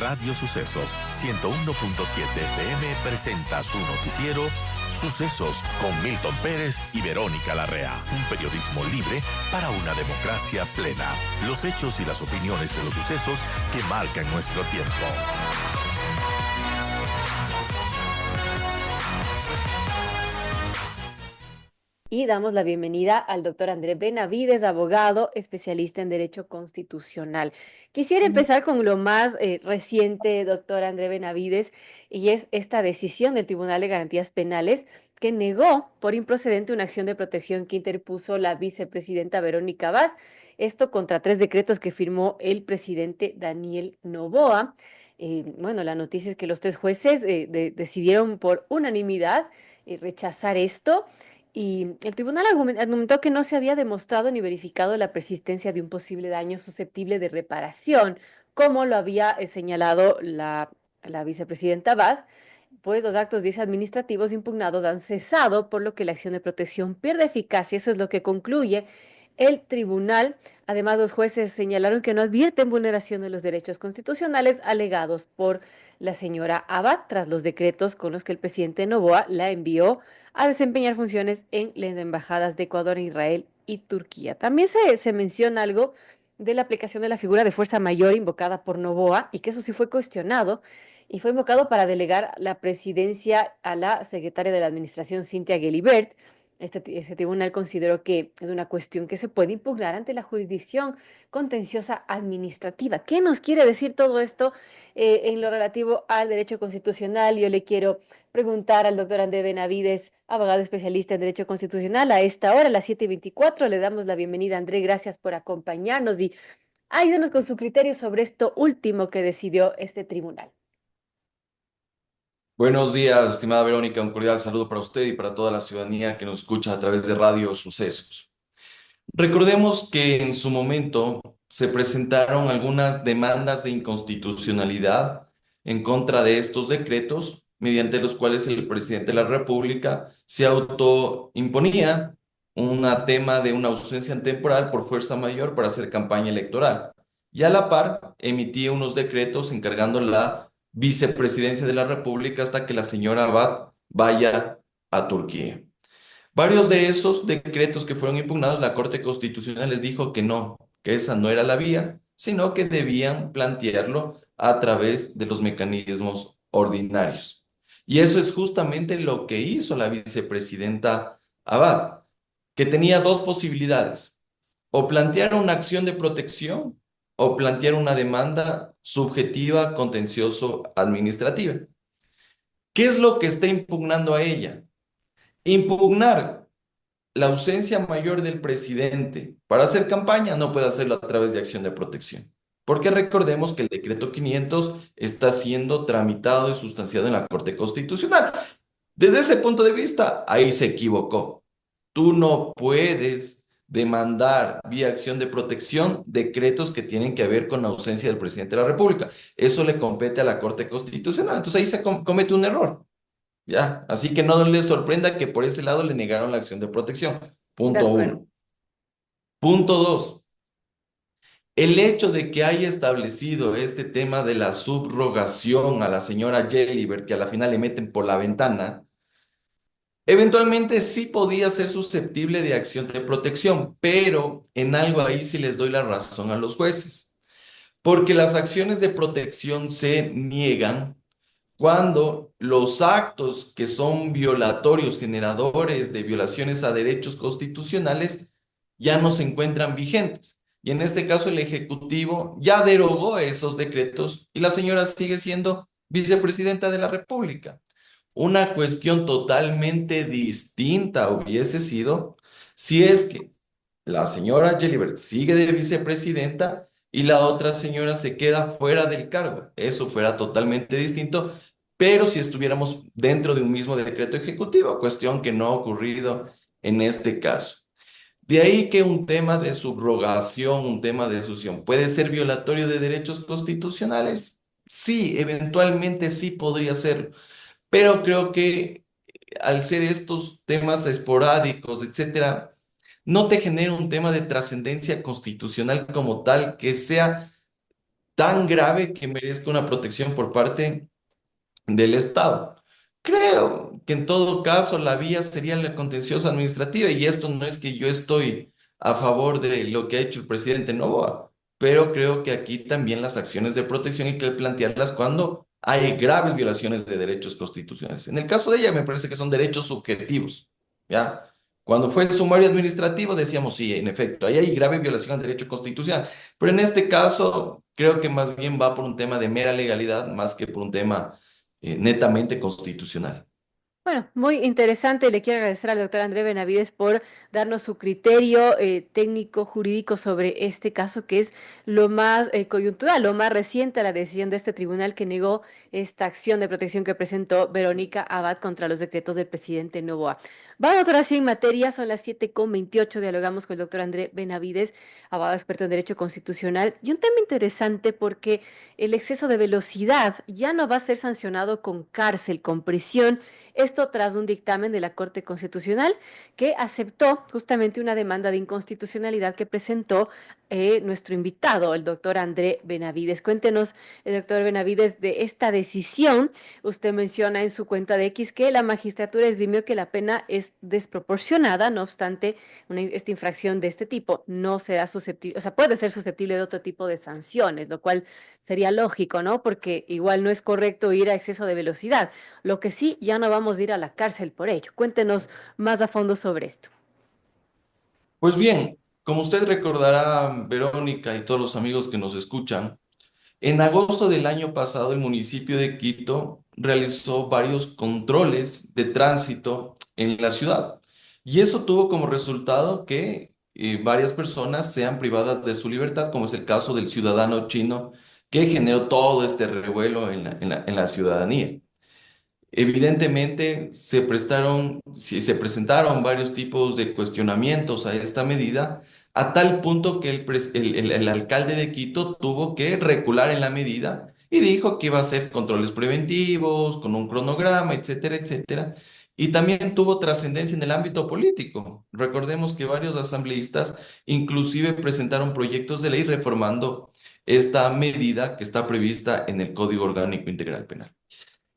Radio Sucesos 101.7 FM presenta su noticiero Sucesos con Milton Pérez y Verónica Larrea. Un periodismo libre para una democracia plena. Los hechos y las opiniones de los sucesos que marcan nuestro tiempo. Y damos la bienvenida al doctor André Benavides, abogado, especialista en Derecho Constitucional. Quisiera empezar con lo más reciente, doctor André Benavides, y es esta decisión del Tribunal de Garantías Penales que negó por improcedente una acción de protección que interpuso la vicepresidenta Verónica Abad, esto contra 3 decretos que firmó el presidente Daniel Noboa. Bueno, la noticia es que los 3 jueces decidieron por unanimidad rechazar esto. Y el tribunal argumentó que no se había demostrado ni verificado la persistencia de un posible daño susceptible de reparación, como lo había señalado la vicepresidenta Abad, pues los actos administrativos impugnados han cesado, por lo que la acción de protección pierde eficacia. Eso es lo que concluye el tribunal. Además, los jueces señalaron que no advierten vulneración de los derechos constitucionales alegados por la señora Abad tras los decretos con los que el presidente Noboa la envió a desempeñar funciones en las embajadas de Ecuador, Israel y Turquía. También se menciona algo de la aplicación de la figura de fuerza mayor invocada por Noboa y que eso sí fue cuestionado y fue invocado para delegar la presidencia a la secretaria de la Administración, Cynthia Gelibert. Este tribunal consideró que es una cuestión que se puede impugnar ante la jurisdicción contenciosa administrativa. ¿Qué nos quiere decir todo esto en lo relativo al derecho constitucional? Yo le quiero preguntar al doctor André Benavides, abogado especialista en Derecho Constitucional, a esta hora, a las 7:24. Le damos la bienvenida, André. Gracias por acompañarnos y ayúdenos con su criterio sobre esto último que decidió este tribunal. Buenos días, estimada Verónica. Un cordial saludo para usted y para toda la ciudadanía que nos escucha a través de Radio Sucesos. Recordemos que en su momento se presentaron algunas demandas de inconstitucionalidad en contra de estos decretos, mediante los cuales el presidente de la República se autoimponía un tema de una ausencia temporal por fuerza mayor para hacer campaña electoral. Y a la par emitía unos decretos encargando la vicepresidencia de la República hasta que la señora Abad vaya a Turquía. Varios de esos decretos que fueron impugnados, la Corte Constitucional les dijo que no, que esa no era la vía, sino que debían plantearlo a través de los mecanismos ordinarios. Y eso es justamente lo que hizo la vicepresidenta Abad, que tenía dos posibilidades: o plantear una acción de protección o plantear una demanda subjetiva contencioso-administrativa. ¿Qué es lo que está impugnando a ella? Impugnar la ausencia mayor del presidente para hacer campaña no puede hacerlo a través de acción de protección. Porque recordemos que el decreto 500 está siendo tramitado y sustanciado en la Corte Constitucional. Desde ese punto de vista, ahí se equivocó. Tú no puedes demandar vía acción de protección decretos que tienen que ver con la ausencia del presidente de la República. Eso le compete a la Corte Constitucional. Entonces ahí se comete un error. Ya, así que no les sorprenda que por ese lado le negaron la acción de protección. De Punto acuerdo. uno. Punto dos. El hecho de que haya establecido este tema de la subrogación a la señora Gelibert, que a la final le meten por la ventana, eventualmente sí podía ser susceptible de acción de protección, pero en algo ahí sí les doy la razón a los jueces, porque las acciones de protección se niegan cuando los actos que son violatorios, generadores de violaciones a derechos constitucionales, ya no se encuentran vigentes. Y en este caso el Ejecutivo ya derogó esos decretos y la señora sigue siendo vicepresidenta de la República. Una cuestión totalmente distinta hubiese sido si es que la señora Gelibert sigue de vicepresidenta y la otra señora se queda fuera del cargo. Eso fuera totalmente distinto, pero si estuviéramos dentro de un mismo decreto ejecutivo, cuestión que no ha ocurrido en este caso. De ahí que un tema de subrogación, un tema de sucesión, ¿puede ser violatorio de derechos constitucionales? Sí, eventualmente sí podría ser, pero creo que al ser estos temas esporádicos, etcétera, no te genera un tema de trascendencia constitucional como tal que sea tan grave que merezca una protección por parte del Estado. Creo que en todo caso la vía sería la contenciosa administrativa y esto no es que yo estoy a favor de lo que ha hecho el presidente Noboa, pero creo que aquí también las acciones de protección hay que plantearlas cuando hay graves violaciones de derechos constitucionales. En el caso de ella me parece que son derechos subjetivos, ¿ya? Cuando fue el sumario administrativo decíamos, sí, en efecto, ahí hay grave violación al derecho constitucional, pero en este caso creo que más bien va por un tema de mera legalidad más que por un tema netamente constitucional. Bueno, muy interesante. Le quiero agradecer al doctor André Benavides por darnos su criterio técnico jurídico sobre este caso, que es lo más coyuntural, lo más reciente a la decisión de este tribunal que negó esta acción de protección que presentó Verónica Abad contra los decretos del presidente Noboa. Vamos ahora sí en materia, son las 7:28. Dialogamos con el doctor André Benavides, abogado experto en Derecho Constitucional, y un tema interesante porque el exceso de velocidad ya no va a ser sancionado con cárcel, con prisión. Esto tras un dictamen de la Corte Constitucional que aceptó justamente una demanda de inconstitucionalidad que presentó nuestro invitado, el doctor André Benavides. Cuéntenos, doctor Benavides, de esta decisión. Usted menciona en su cuenta de X que la magistratura esgrimió que la pena es desproporcionada, no obstante, esta infracción de este tipo no será susceptible, o sea, puede ser susceptible de otro tipo de sanciones, lo cual sería lógico, ¿no? Porque igual no es correcto ir a exceso de velocidad. Lo que sí, ya no vamos a ir a la cárcel por ello. Cuéntenos más a fondo sobre esto. Pues bien, como usted recordará, Verónica y todos los amigos que nos escuchan, en agosto del año pasado el municipio de Quito realizó varios controles de tránsito en la ciudad y eso tuvo como resultado que varias personas sean privadas de su libertad, como es el caso del ciudadano chino que generó todo este revuelo en la ciudadanía. Evidentemente sí, se presentaron varios tipos de cuestionamientos a esta medida, a tal punto que el alcalde de Quito tuvo que recular en la medida y dijo que iba a hacer controles preventivos, con un cronograma, etcétera, etcétera. Y también tuvo trascendencia en el ámbito político. Recordemos que varios asambleístas inclusive presentaron proyectos de ley reformando esta medida que está prevista en el Código Orgánico Integral Penal.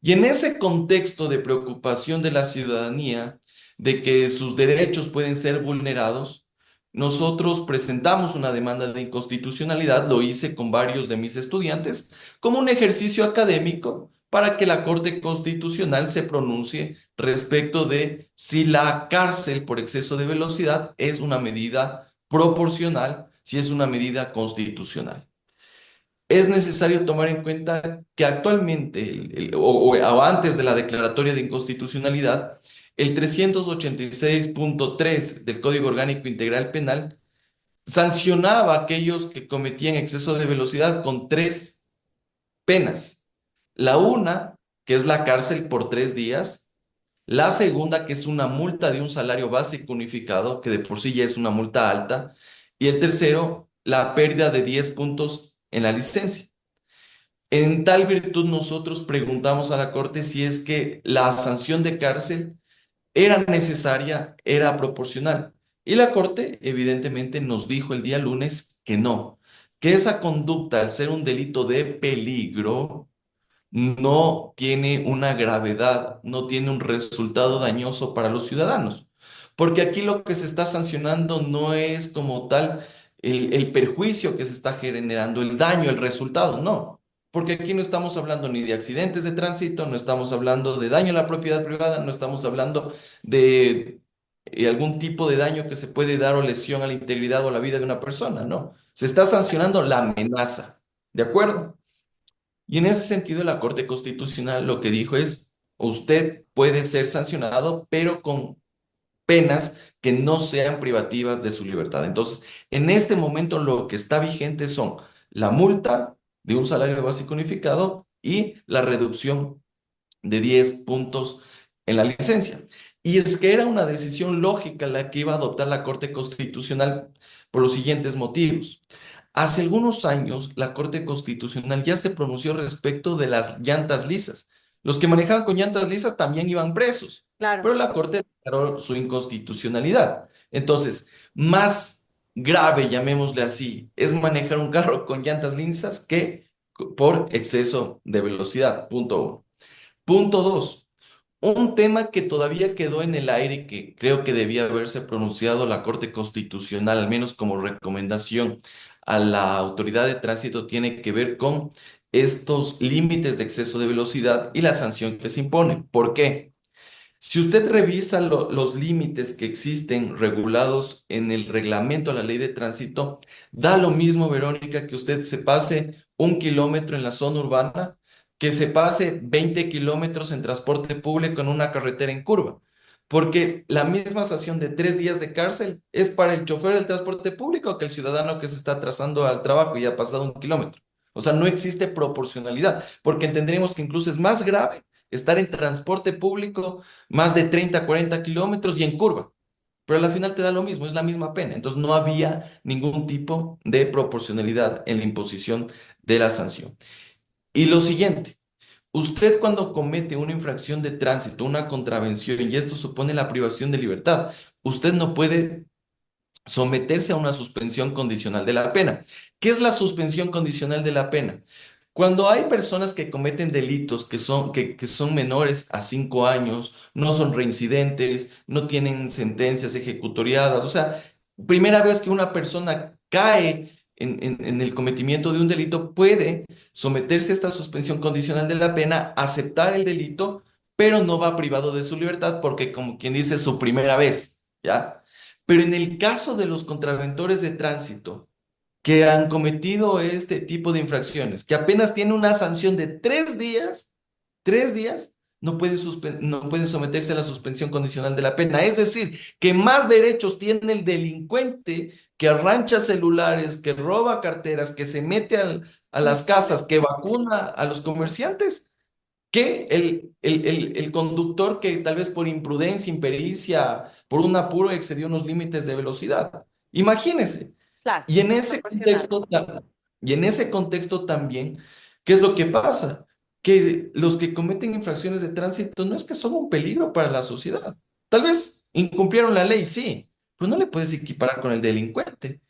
Y en ese contexto de preocupación de la ciudadanía, de que sus derechos pueden ser vulnerados, nosotros presentamos una demanda de inconstitucionalidad, lo hice con varios de mis estudiantes, como un ejercicio académico para que la Corte Constitucional se pronuncie respecto de si la cárcel por exceso de velocidad es una medida proporcional, si es una medida constitucional. Es necesario tomar en cuenta que actualmente, o antes de la declaratoria de inconstitucionalidad, el 386.3 del Código Orgánico Integral Penal sancionaba a aquellos que cometían exceso de velocidad con tres penas. La una, que es la cárcel por 3 días. La segunda, que es una multa de un salario básico unificado, que de por sí ya es una multa alta. Y el tercero, la pérdida de 10 puntos en la licencia. En tal virtud, nosotros preguntamos a la Corte si es que la sanción de cárcel era necesaria, era proporcional. Y la Corte, evidentemente, nos dijo el día lunes que no, que esa conducta, al ser un delito de peligro, no tiene una gravedad, no tiene un resultado dañoso para los ciudadanos. Porque aquí lo que se está sancionando no es como tal el perjuicio que se está generando, el daño, el resultado, no. Porque aquí no estamos hablando ni de accidentes de tránsito, no estamos hablando de daño a la propiedad privada, no estamos hablando de algún tipo de daño que se puede dar o lesión a la integridad o a la vida de una persona, no. Se está sancionando la amenaza, ¿de acuerdo? Y en ese sentido, la Corte Constitucional lo que dijo es, usted puede ser sancionado, pero con penas que no sean privativas de su libertad. Entonces, en este momento lo que está vigente son la multa de un salario básico unificado y la reducción de 10 puntos en la licencia. Y es que era una decisión lógica la que iba a adoptar la Corte Constitucional por los siguientes motivos. Hace algunos años, la Corte Constitucional ya se pronunció respecto de las llantas lisas. Los que manejaban con llantas lisas también iban presos, Claro. pero la Corte declaró su inconstitucionalidad. Entonces, más grave, llamémosle así, es manejar un carro con llantas lisas que por exceso de velocidad. Punto uno. Punto dos. Un tema que todavía quedó en el aire y que creo que debía haberse pronunciado la Corte Constitucional, al menos como recomendación a la autoridad de tránsito, tiene que ver con estos límites de exceso de velocidad y la sanción que se impone. ¿Por qué? Si usted revisa los límites que existen regulados en el reglamento de la ley de tránsito, da lo mismo, Verónica, que usted se pase 1 kilómetro en la zona urbana, que se pase 20 kilómetros en transporte público en una carretera en curva. Porque la misma sanción de 3 días de cárcel es para el chofer del transporte público que el ciudadano que se está trazando al trabajo y ha pasado 1 kilómetro. O sea, no existe proporcionalidad, porque entenderemos que incluso es más grave estar en transporte público más de 30, 40 kilómetros y en curva. Pero al final te da lo mismo, es la misma pena. Entonces no había ningún tipo de proporcionalidad en la imposición de la sanción. Y lo siguiente, usted cuando comete una infracción de tránsito, una contravención, y esto supone la privación de libertad, usted no puede someterse a una suspensión condicional de la pena. ¿Qué es la suspensión condicional de la pena? Cuando hay personas que cometen delitos que son menores a 5 años, no son reincidentes, no tienen sentencias ejecutoriadas, o sea, primera vez que una persona cae en el cometimiento de un delito, puede someterse a esta suspensión condicional de la pena, aceptar el delito, pero no va privado de su libertad porque, como quien dice, es su primera vez, ¿ya? Pero en el caso de los contraventores de tránsito que han cometido este tipo de infracciones, que apenas tiene una sanción de 3 días, 3 días, no pueden someterse a la suspensión condicional de la pena. Es decir, que más derechos tiene el delincuente que arrancha celulares, que roba carteras, que se mete a las casas, que vacuna a los comerciantes que el conductor que tal vez por imprudencia, impericia, por un apuro excedió unos límites de velocidad. Imagínense. Claro, Y en ese desproporcionado. contexto, y en ese contexto también, ¿qué es lo que pasa? Que los que cometen infracciones de tránsito no es que son un peligro para la sociedad. Tal vez incumplieron la ley, sí, pero no le puedes equiparar con el delincuente.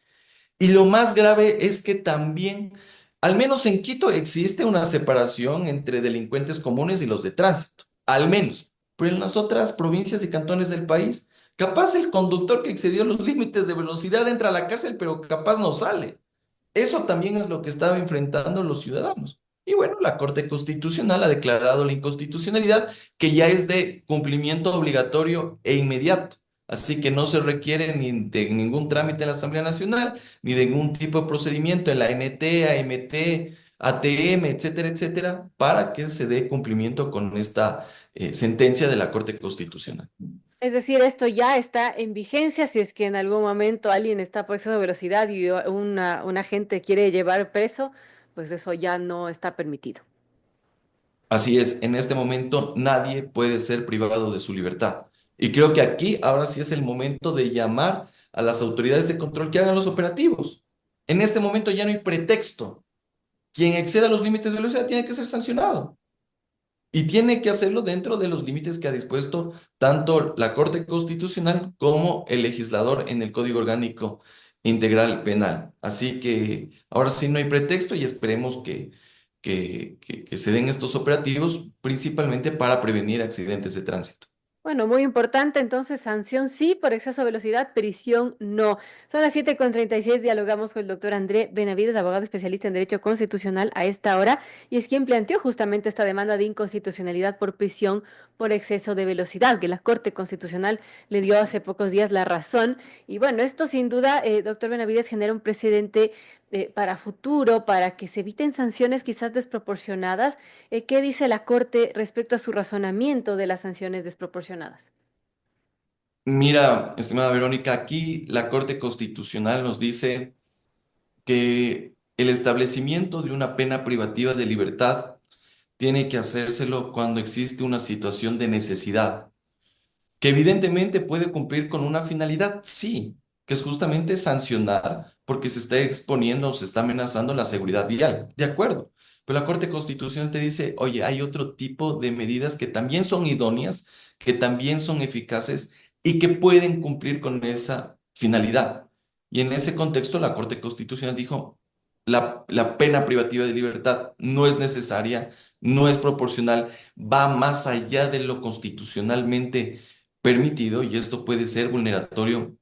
Y lo más grave es que también, al menos en Quito, existe una separación entre delincuentes comunes y los de tránsito, al menos. Pero en las otras provincias y cantones del país, capaz el conductor que excedió los límites de velocidad entra a la cárcel, pero capaz no sale. Eso también es lo que estaban enfrentando los ciudadanos. Y bueno, la Corte Constitucional ha declarado la inconstitucionalidad que ya es de cumplimiento obligatorio e inmediato. Así que no se requiere ni de ningún trámite en la Asamblea Nacional, ni de ningún tipo de procedimiento en la NT, AMT, ATM, etcétera, etcétera, para que se dé cumplimiento con esta sentencia de la Corte Constitucional. Es decir, esto ya está en vigencia si es que en algún momento alguien está por exceso de velocidad y un agente quiere llevar preso, pues eso ya no está permitido. Así es, en este momento nadie puede ser privado de su libertad. Y creo que aquí ahora sí es el momento de llamar a las autoridades de control que hagan los operativos. En este momento ya no hay pretexto. Quien exceda los límites de velocidad tiene que ser sancionado. Y tiene que hacerlo dentro de los límites que ha dispuesto tanto la Corte Constitucional como el legislador en el Código Orgánico Integral Penal. Así que ahora sí no hay pretexto y esperemos que se den estos operativos principalmente para prevenir accidentes de tránsito. Bueno, muy importante, entonces, sanción sí por exceso de velocidad, prisión no. Son las 7:36. Dialogamos con el doctor André Benavides, abogado especialista en Derecho Constitucional a esta hora, y es quien planteó justamente esta demanda de inconstitucionalidad por prisión por exceso de velocidad, que la Corte Constitucional le dio hace pocos días la razón. Y bueno, esto sin duda, doctor Benavides, genera un precedente para futuro, para que se eviten sanciones quizás desproporcionadas. ¿Qué dice la Corte respecto a su razonamiento de las sanciones desproporcionadas? Mira, estimada Verónica, aquí la Corte Constitucional nos dice que el establecimiento de una pena privativa de libertad tiene que hacérselo cuando existe una situación de necesidad, que evidentemente puede cumplir con una finalidad, sí, que es justamente sancionar porque se está exponiendo o se está amenazando la seguridad vial, de acuerdo. Pero la Corte Constitucional te dice, oye, hay otro tipo de medidas que también son idóneas, que también son eficaces y que pueden cumplir con esa finalidad. Y en ese contexto la Corte Constitucional dijo, la pena privativa de libertad no es necesaria, no es proporcional, va más allá de lo constitucionalmente permitido y esto puede ser vulneratorio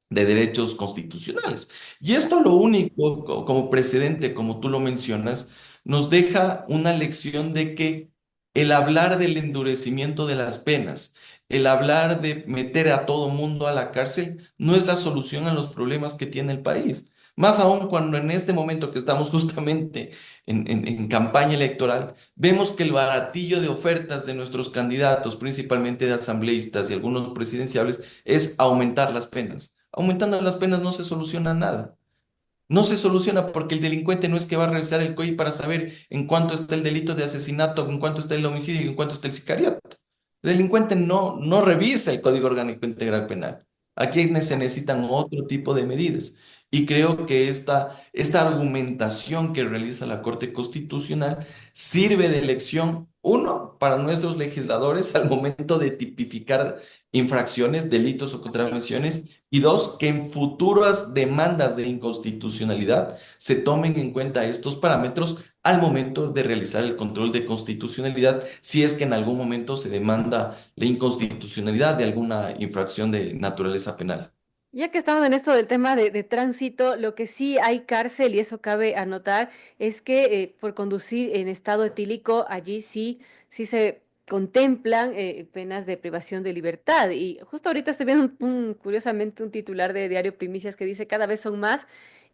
de derechos constitucionales. Y esto lo único, como precedente, como tú lo mencionas, nos deja una lección de que el hablar del endurecimiento de las penas, el hablar de meter a todo mundo a la cárcel, no es la solución a los problemas que tiene el país. Más aún cuando en este momento que estamos justamente en campaña electoral, vemos que el baratillo de ofertas de nuestros candidatos, principalmente de asambleístas y algunos presidenciables, es aumentar las penas. Aumentando las penas no se soluciona nada. No se soluciona porque el delincuente no es que va a revisar el COI para saber en cuánto está el delito de asesinato, en cuánto está el homicidio y en cuánto está el sicariato. El delincuente no revisa el Código Orgánico Integral Penal. Aquí se necesitan otro tipo de medidas. Y creo que esta argumentación que realiza la Corte Constitucional sirve de lección, uno, para nuestros legisladores al momento de tipificar infracciones, delitos o contravenciones, y dos, que en futuras demandas de inconstitucionalidad se tomen en cuenta estos parámetros al momento de realizar el control de constitucionalidad, si es que en algún momento se demanda la inconstitucionalidad de alguna infracción de naturaleza penal. Ya que estamos en esto del tema de tránsito, lo que sí hay cárcel, y eso cabe anotar, es que por conducir en estado etílico, allí sí se contemplan penas de privación de libertad. Y justo ahorita estoy viendo curiosamente un titular de Diario Primicias que dice cada vez son más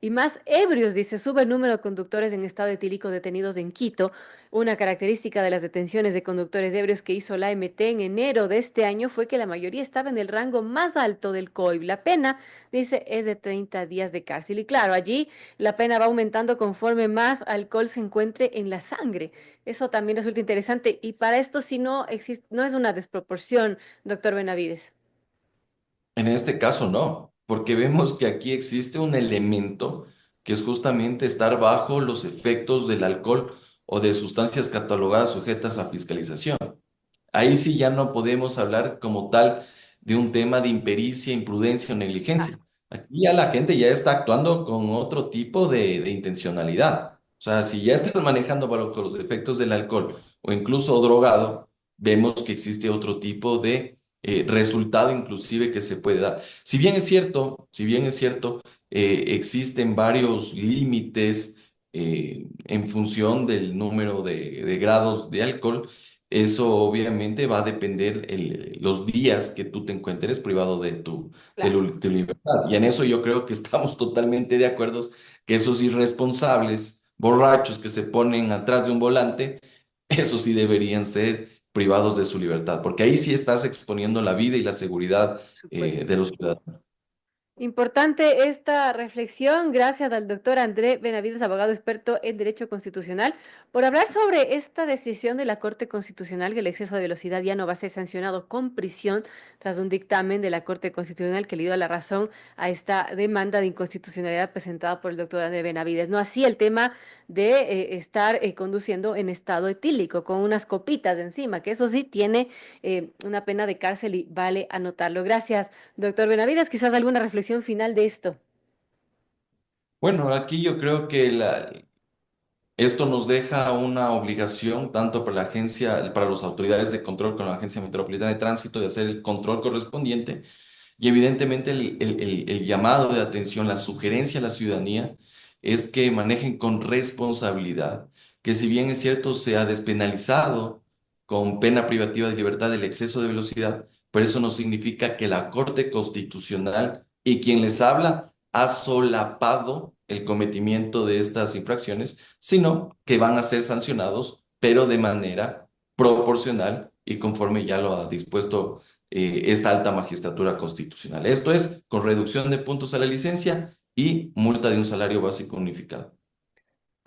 y más ebrios, dice, sube el número de conductores en estado etílico detenidos en Quito. Una característica de las detenciones de conductores ebrios que hizo la MT en enero de este año fue que la mayoría estaba en el rango más alto del COIB. La pena, dice, es de 30 días de cárcel. Y claro, allí la pena va aumentando conforme más alcohol se encuentre en la sangre. Eso también resulta interesante. Y para esto sí no existe, no es una desproporción, doctor Benavides. En este caso no, porque vemos que aquí existe un elemento que es justamente estar bajo los efectos del alcohol o de sustancias catalogadas sujetas a fiscalización. Ahí sí ya no podemos hablar como tal de un tema de impericia, imprudencia o negligencia. Aquí ya la gente ya está actuando con otro tipo de intencionalidad. O sea, si ya estás manejando bajo los efectos del alcohol o incluso drogado, vemos que existe otro tipo de resultado inclusive que se puede dar. Si bien es cierto, existen varios límites en función del número de grados de alcohol. Eso obviamente va a depender los días que tú te encuentres privado Claro. de tu libertad. Y en eso yo creo que estamos totalmente de acuerdo que esos irresponsables, borrachos que se ponen atrás de un volante, esos sí deberían ser privados de su libertad, porque ahí sí estás exponiendo la vida y la seguridad Supuesto. de los ciudadanos. Importante esta reflexión. Gracias al doctor André Benavides, abogado experto en Derecho Constitucional, por hablar sobre esta decisión de la Corte Constitucional que el exceso de velocidad ya no va a ser sancionado con prisión tras un dictamen de la Corte Constitucional que le dio la razón a esta demanda de inconstitucionalidad presentada por el doctor André Benavides. No así el tema de estar conduciendo en estado etílico con unas copitas encima, que eso sí tiene una pena de cárcel y vale anotarlo. Gracias. Doctor Benavides, quizás alguna reflexión final de esto. Bueno, aquí yo creo que esto nos deja una obligación tanto para la agencia, para las autoridades de control con la Agencia Metropolitana de Tránsito de hacer el control correspondiente y evidentemente el llamado de atención, la sugerencia a la ciudadanía es que manejen con responsabilidad, que si bien es cierto se ha despenalizado con pena privativa de libertad el exceso de velocidad, pero eso no significa que la Corte Constitucional y quien les habla ha solapado el cometimiento de estas infracciones, sino que van a ser sancionados, pero de manera proporcional y conforme ya lo ha dispuesto esta alta magistratura constitucional. Esto es con reducción de puntos a la licencia y multa de un salario básico unificado.